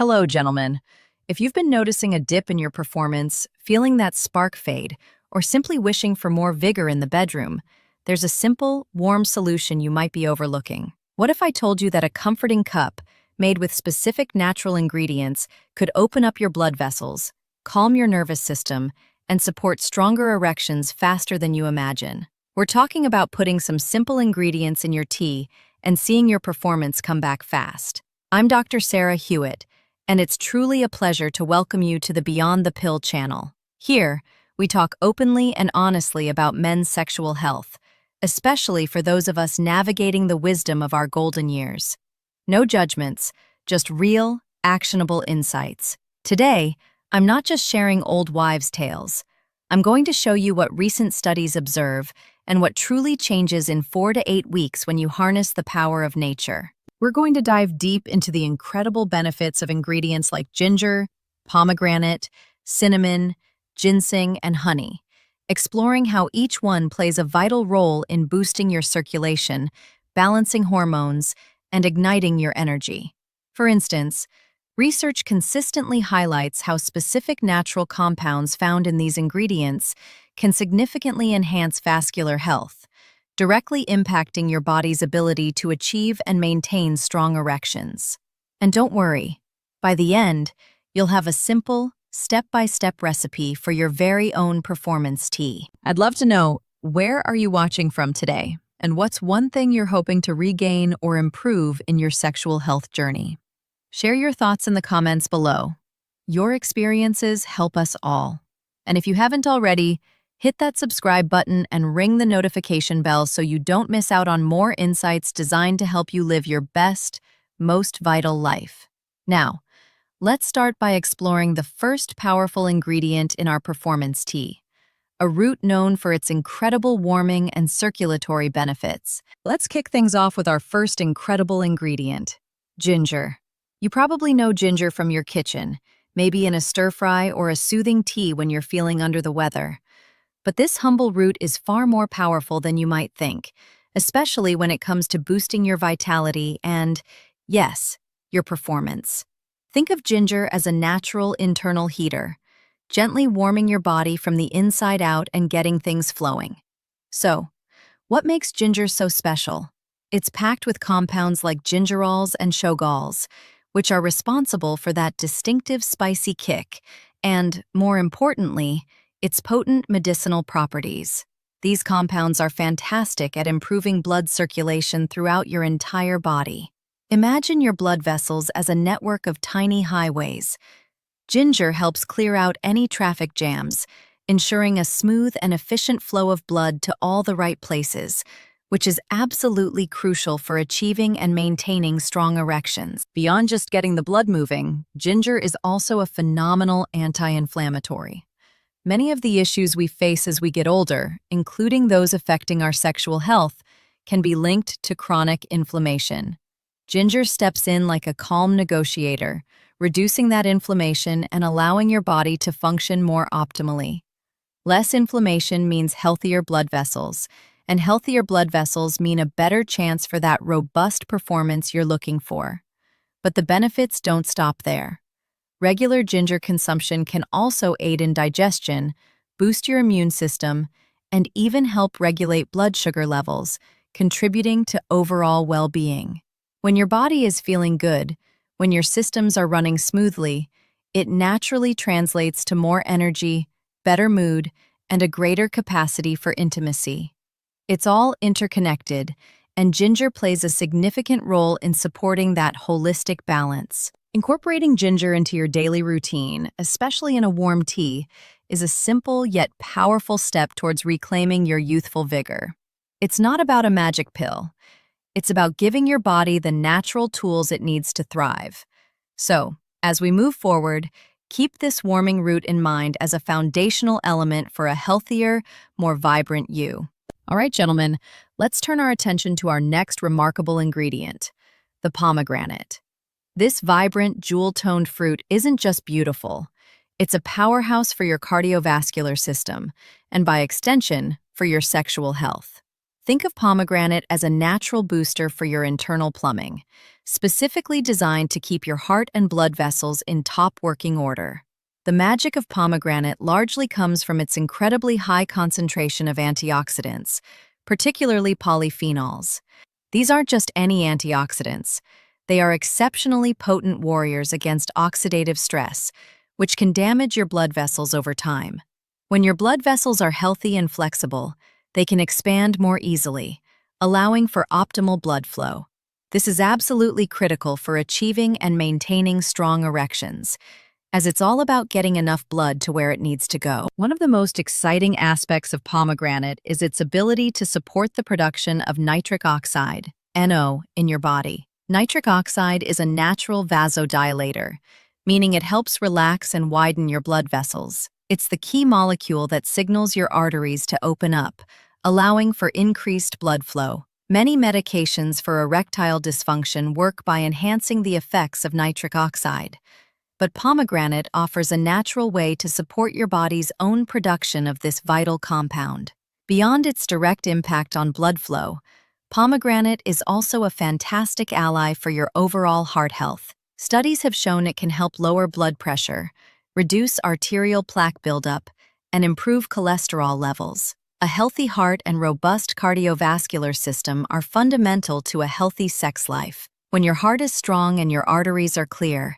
Hello, gentlemen. If you've been noticing a dip in your performance, feeling that spark fade, or simply wishing for more vigor in the bedroom, there's a simple, warm solution you might be overlooking. What if I told you that a comforting cup, made with specific natural ingredients, could open up your blood vessels, calm your nervous system, and support stronger erections faster than you imagine? We're talking about putting some simple ingredients in your tea and seeing your performance come back fast. I'm Dr. Sarah Hewitt, and it's truly a pleasure to welcome you to the Beyond the Pill channel. Here, we talk openly and honestly about men's sexual health, especially for those of us navigating the wisdom of our golden years. No judgments, just real, actionable insights. Today, I'm not just sharing old wives' tales. I'm going to show you what recent studies observe and what truly changes in 4 to 8 weeks when you harness the power of nature. We're going to dive deep into the incredible benefits of ingredients like ginger, pomegranate, cinnamon, ginseng, and honey, exploring how each one plays a vital role in boosting your circulation, balancing hormones, and igniting your energy. For instance, research consistently highlights how specific natural compounds found in these ingredients can significantly enhance vascular health, directly impacting your body's ability to achieve and maintain strong erections. And don't worry, by the end, you'll have a simple, step-by-step recipe for your very own performance tea. I'd love to know, where are you watching from today? And what's one thing you're hoping to regain or improve in your sexual health journey? Share your thoughts in the comments below. Your experiences help us all. And if you haven't already, hit that subscribe button and ring the notification bell so you don't miss out on more insights designed to help you live your best, most vital life. Now, let's start by exploring the first powerful ingredient in our performance tea, a root known for its incredible warming and circulatory benefits. Let's kick things off with our first incredible ingredient, ginger. You probably know ginger from your kitchen, maybe in a stir-fry or a soothing tea when you're feeling under the weather. But this humble root is far more powerful than you might think, especially when it comes to boosting your vitality and, yes, your performance. Think of ginger as a natural internal heater, gently warming your body from the inside out and getting things flowing. So, what makes ginger so special? It's packed with compounds like gingerols and shogals, which are responsible for that distinctive spicy kick, and, more importantly, its potent medicinal properties. These compounds are fantastic at improving blood circulation throughout your entire body. Imagine your blood vessels as a network of tiny highways. Ginger helps clear out any traffic jams, ensuring a smooth and efficient flow of blood to all the right places, which is absolutely crucial for achieving and maintaining strong erections. Beyond just getting the blood moving, ginger is also a phenomenal anti-inflammatory. Many of the issues we face as we get older, including those affecting our sexual health, can be linked to chronic inflammation. Ginger steps in like a calm negotiator, reducing that inflammation and allowing your body to function more optimally. Less inflammation means healthier blood vessels, and healthier blood vessels mean a better chance for that robust performance you're looking for. But the benefits don't stop there. Regular ginger consumption can also aid in digestion, boost your immune system, and even help regulate blood sugar levels, contributing to overall well-being. When your body is feeling good, when your systems are running smoothly, it naturally translates to more energy, better mood, and a greater capacity for intimacy. It's all interconnected, and ginger plays a significant role in supporting that holistic balance. Incorporating ginger into your daily routine, especially in a warm tea, is a simple yet powerful step towards reclaiming your youthful vigor. It's not about a magic pill. It's about giving your body the natural tools it needs to thrive. So, as we move forward, keep this warming root in mind as a foundational element for a healthier, more vibrant you. All right, gentlemen, let's turn our attention to our next remarkable ingredient, the pomegranate. This vibrant, jewel-toned fruit isn't just beautiful. It's a powerhouse for your cardiovascular system, and by extension, for your sexual health. Think of pomegranate as a natural booster for your internal plumbing, specifically designed to keep your heart and blood vessels in top working order. The magic of pomegranate largely comes from its incredibly high concentration of antioxidants, particularly polyphenols. These aren't just any antioxidants. They are exceptionally potent warriors against oxidative stress, which can damage your blood vessels over time. When your blood vessels are healthy and flexible, they can expand more easily, allowing for optimal blood flow. This is absolutely critical for achieving and maintaining strong erections, as it's all about getting enough blood to where it needs to go. One of the most exciting aspects of pomegranate is its ability to support the production of nitric oxide, NO, in your body. Nitric oxide is a natural vasodilator, meaning it helps relax and widen your blood vessels. It's the key molecule that signals your arteries to open up, allowing for increased blood flow. Many medications for erectile dysfunction work by enhancing the effects of nitric oxide, but pomegranate offers a natural way to support your body's own production of this vital compound. Beyond its direct impact on blood flow, pomegranate is also a fantastic ally for your overall heart health. Studies have shown it can help lower blood pressure, reduce arterial plaque buildup, and improve cholesterol levels. A healthy heart and robust cardiovascular system are fundamental to a healthy sex life. When your heart is strong and your arteries are clear,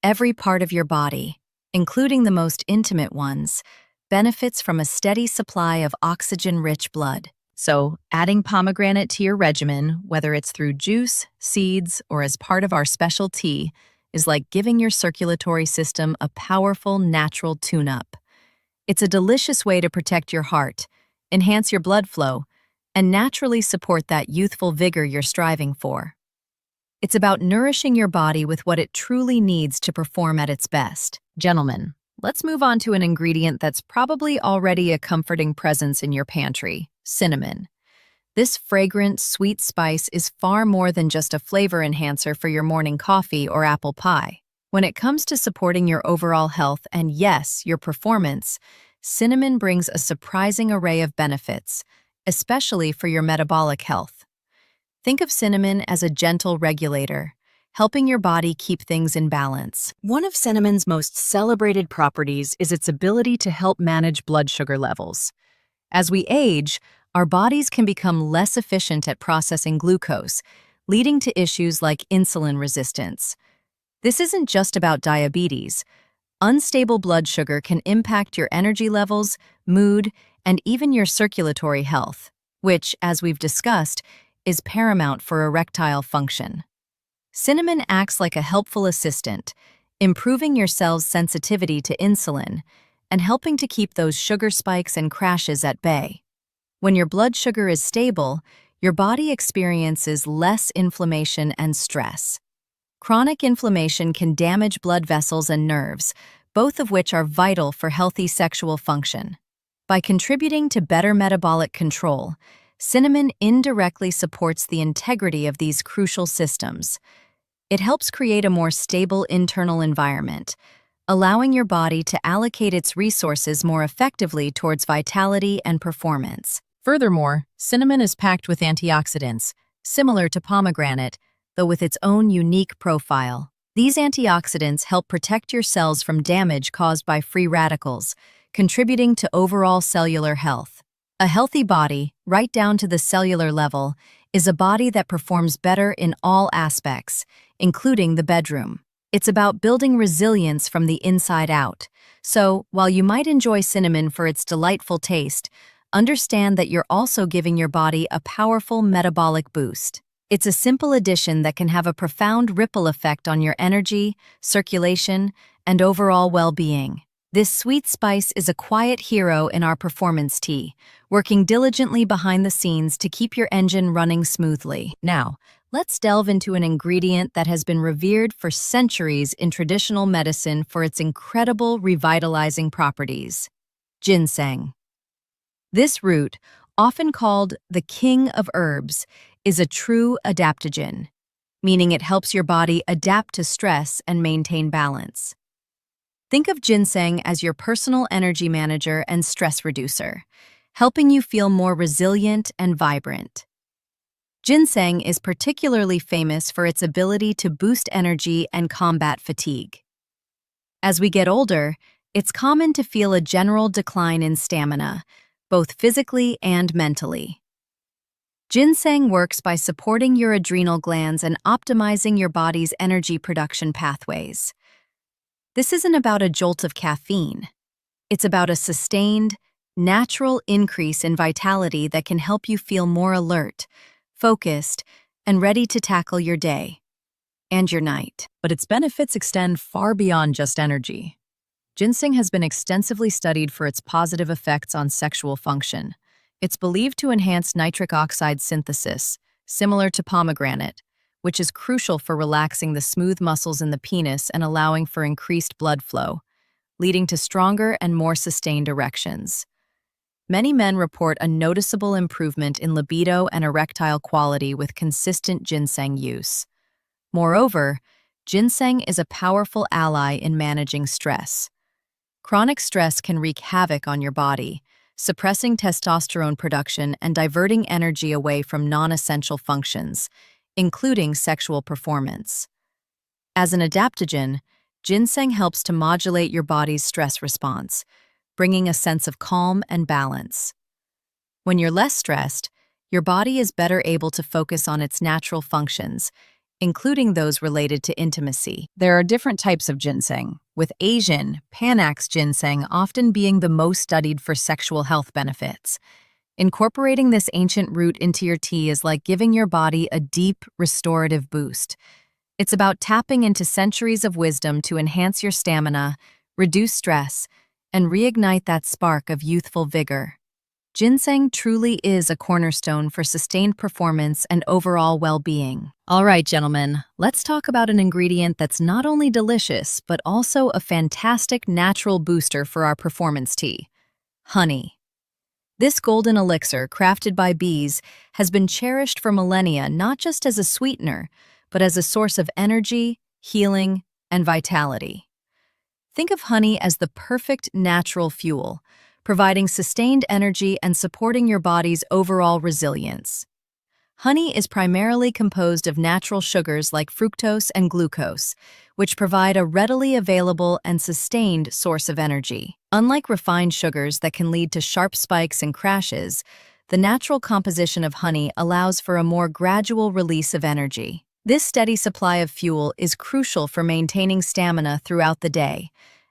every part of your body, including the most intimate ones, benefits from a steady supply of oxygen-rich blood. So, adding pomegranate to your regimen, whether it's through juice, seeds, or as part of our special tea, is like giving your circulatory system a powerful, natural tune-up. It's a delicious way to protect your heart, enhance your blood flow, and naturally support that youthful vigor you're striving for. It's about nourishing your body with what it truly needs to perform at its best. Gentlemen, let's move on to an ingredient that's probably already a comforting presence in your pantry: cinnamon. This fragrant, sweet spice is far more than just a flavor enhancer for your morning coffee or apple pie. When it comes to supporting your overall health and, yes, your performance, cinnamon brings a surprising array of benefits, especially for your metabolic health. Think of cinnamon as a gentle regulator, helping your body keep things in balance. One of cinnamon's most celebrated properties is its ability to help manage blood sugar levels. As we age, our bodies can become less efficient at processing glucose, leading to issues like insulin resistance. This isn't just about diabetes. Unstable blood sugar can impact your energy levels, mood, and even your circulatory health, which, as we've discussed, is paramount for erectile function. Cinnamon acts like a helpful assistant, improving your cell's sensitivity to insulin and helping to keep those sugar spikes and crashes at bay. When your blood sugar is stable, your body experiences less inflammation and stress. Chronic inflammation can damage blood vessels and nerves, both of which are vital for healthy sexual function. By contributing to better metabolic control, cinnamon indirectly supports the integrity of these crucial systems. It helps create a more stable internal environment, allowing your body to allocate its resources more effectively towards vitality and performance. Furthermore, cinnamon is packed with antioxidants, similar to pomegranate, though with its own unique profile. These antioxidants help protect your cells from damage caused by free radicals, contributing to overall cellular health. A healthy body, right down to the cellular level, is a body that performs better in all aspects, including the bedroom. It's about building resilience from the inside out. So, while you might enjoy cinnamon for its delightful taste, understand that you're also giving your body a powerful metabolic boost. It's a simple addition that can have a profound ripple effect on your energy, circulation, and overall well-being. This sweet spice is a quiet hero in our performance tea, working diligently behind the scenes to keep your engine running smoothly. Now, let's delve into an ingredient that has been revered for centuries in traditional medicine for its incredible revitalizing properties: ginseng. This root, often called the king of herbs, is a true adaptogen, meaning it helps your body adapt to stress and maintain balance. Think of ginseng as your personal energy manager and stress reducer, helping you feel more resilient and vibrant. Ginseng is particularly famous for its ability to boost energy and combat fatigue. As we get older, it's common to feel a general decline in stamina, both physically and mentally. Ginseng works by supporting your adrenal glands and optimizing your body's energy production pathways. This isn't about a jolt of caffeine. It's about a sustained, natural increase in vitality that can help you feel more alert, focused, and ready to tackle your day and your night. But its benefits extend far beyond just energy. Ginseng has been extensively studied for its positive effects on sexual function. It's believed to enhance nitric oxide synthesis, similar to pomegranate, which is crucial for relaxing the smooth muscles in the penis and allowing for increased blood flow, leading to stronger and more sustained erections. Many men report a noticeable improvement in libido and erectile quality with consistent ginseng use. Moreover, ginseng is a powerful ally in managing stress. Chronic stress can wreak havoc on your body, suppressing testosterone production and diverting energy away from non-essential functions, including sexual performance. As an adaptogen, ginseng helps to modulate your body's stress response, bringing a sense of calm and balance. When you're less stressed, your body is better able to focus on its natural functions, including those related to intimacy. There are different types of ginseng, with Asian, Panax ginseng often being the most studied for sexual health benefits. Incorporating this ancient root into your tea is like giving your body a deep, restorative boost. It's about tapping into centuries of wisdom to enhance your stamina, reduce stress, and reignite that spark of youthful vigor. Ginseng truly is a cornerstone for sustained performance and overall well-being. All right, gentlemen, let's talk about an ingredient that's not only delicious, but also a fantastic natural booster for our performance tea: honey. This golden elixir, crafted by bees, has been cherished for millennia not just as a sweetener, but as a source of energy, healing, and vitality. Think of honey as the perfect natural fuel, providing sustained energy and supporting your body's overall resilience. Honey is primarily composed of natural sugars like fructose and glucose, which provide a readily available and sustained source of energy. Unlike refined sugars that can lead to sharp spikes and crashes, the natural composition of honey allows for a more gradual release of energy. This steady supply of fuel is crucial for maintaining stamina throughout the day,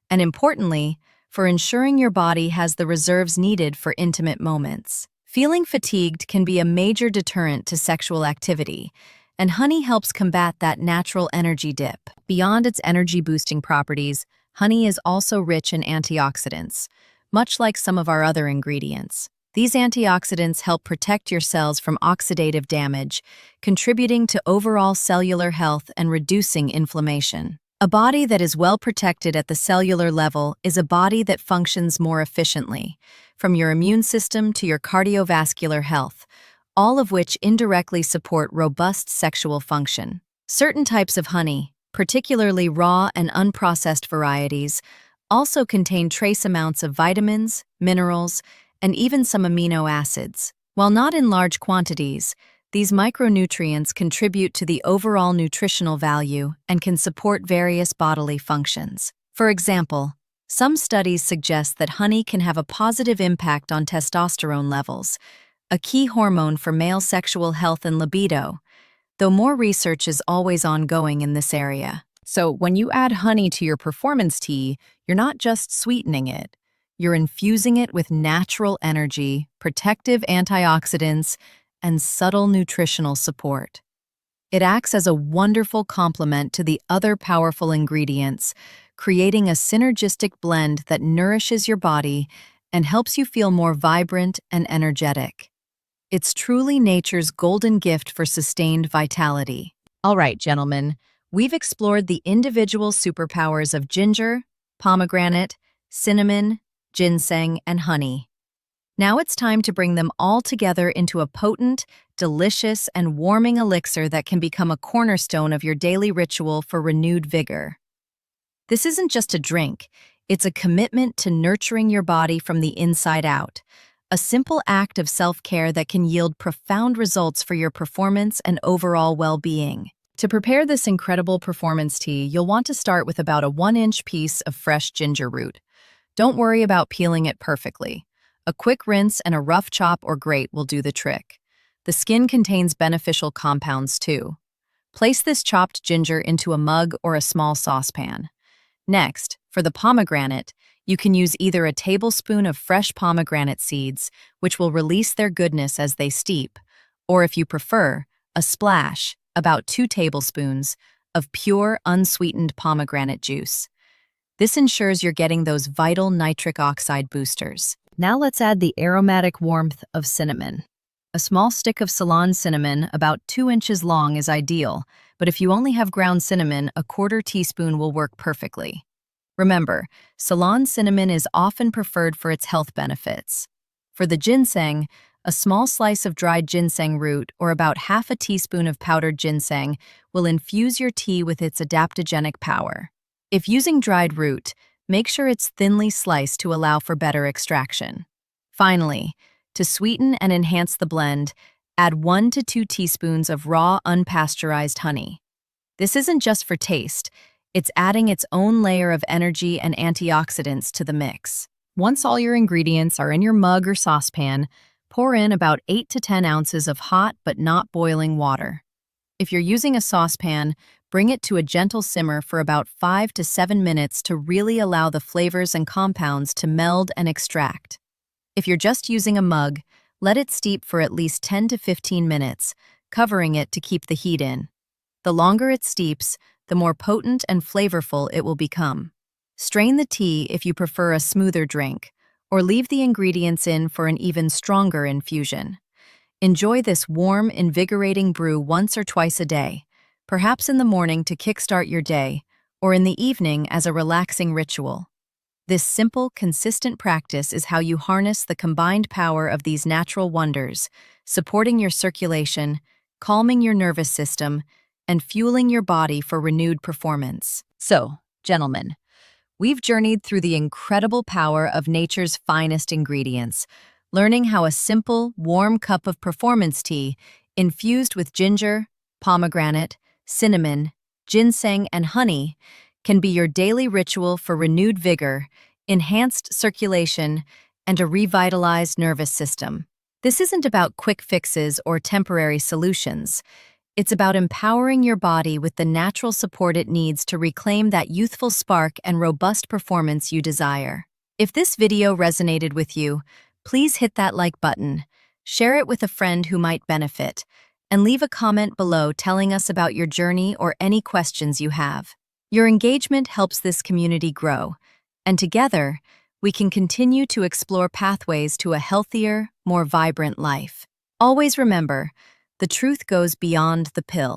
and importantly, for ensuring your body has the reserves needed for intimate moments. Feeling fatigued can be a major deterrent to sexual activity, and honey helps combat that natural energy dip. Beyond its energy-boosting properties, honey is also rich in antioxidants, much like some of our other ingredients. These antioxidants help protect your cells from oxidative damage, contributing to overall cellular health and reducing inflammation. A body that is well protected at the cellular level is a body that functions more efficiently, from your immune system to your cardiovascular health, all of which indirectly support robust sexual function. Certain types of honey, particularly raw and unprocessed varieties, also contain trace amounts of vitamins, minerals, and even some amino acids. While not in large quantities, these micronutrients contribute to the overall nutritional value and can support various bodily functions. For example, some studies suggest that honey can have a positive impact on testosterone levels, a key hormone for male sexual health and libido, though more research is always ongoing in this area. So when you add honey to your performance tea, you're not just sweetening it. You're infusing it with natural energy, protective antioxidants, and subtle nutritional support. It acts as a wonderful complement to the other powerful ingredients, creating a synergistic blend that nourishes your body and helps you feel more vibrant and energetic. It's truly nature's golden gift for sustained vitality. All right, gentlemen, we've explored the individual superpowers of ginger, pomegranate, cinnamon, ginseng, and honey. Now it's time to bring them all together into a potent, delicious, and warming elixir that can become a cornerstone of your daily ritual for renewed vigor. This isn't just a drink, it's a commitment to nurturing your body from the inside out, a simple act of self-care that can yield profound results for your performance and overall well-being. To prepare this incredible performance tea, you'll want to start with about a 1-inch piece of fresh ginger root. Don't worry about peeling it perfectly. A quick rinse and a rough chop or grate will do the trick. The skin contains beneficial compounds too. Place this chopped ginger into a mug or a small saucepan. Next, for the pomegranate, you can use either a tablespoon of fresh pomegranate seeds, which will release their goodness as they steep, or if you prefer, a splash, about 2 tablespoons, of pure, unsweetened pomegranate juice. This ensures you're getting those vital nitric oxide boosters. Now let's add the aromatic warmth of cinnamon. A small stick of Ceylon cinnamon, about 2 inches long, is ideal, but if you only have ground cinnamon, a 1/4 teaspoon will work perfectly. Remember, Ceylon cinnamon is often preferred for its health benefits. For the ginseng, a small slice of dried ginseng root or about 1/2 teaspoon of powdered ginseng will infuse your tea with its adaptogenic power. If using dried root, make sure it's thinly sliced to allow for better extraction. Finally, to sweeten and enhance the blend, add 1 to 2 teaspoons of raw, unpasteurized honey. This isn't just for taste, it's adding its own layer of energy and antioxidants to the mix. Once all your ingredients are in your mug or saucepan, pour in about 8 to 10 ounces of hot but not boiling water. If you're using a saucepan, bring it to a gentle simmer for about 5 to 7 minutes to really allow the flavors and compounds to meld and extract. If you're just using a mug, let it steep for at least 10 to 15 minutes, covering it to keep the heat in. The longer it steeps, the more potent and flavorful it will become. Strain the tea if you prefer a smoother drink, or leave the ingredients in for an even stronger infusion. Enjoy this warm, invigorating brew once or twice a day, perhaps in the morning to kickstart your day, or in the evening as a relaxing ritual. This simple, consistent practice is how you harness the combined power of these natural wonders, supporting your circulation, calming your nervous system, and fueling your body for renewed performance. So, gentlemen, we've journeyed through the incredible power of nature's finest ingredients, learning how a simple, warm cup of performance tea, infused with ginger, pomegranate, cinnamon, ginseng, and honey, can be your daily ritual for renewed vigor, enhanced circulation, and a revitalized nervous system. This isn't about quick fixes or temporary solutions. It's about empowering your body with the natural support it needs to reclaim that youthful spark and robust performance you desire. If this video resonated with you, please hit that like button, share it with a friend who might benefit, and leave a comment below telling us about your journey or any questions you have. Your engagement helps this community grow, and together, we can continue to explore pathways to a healthier, more vibrant life. Always remember, the truth goes beyond the pill.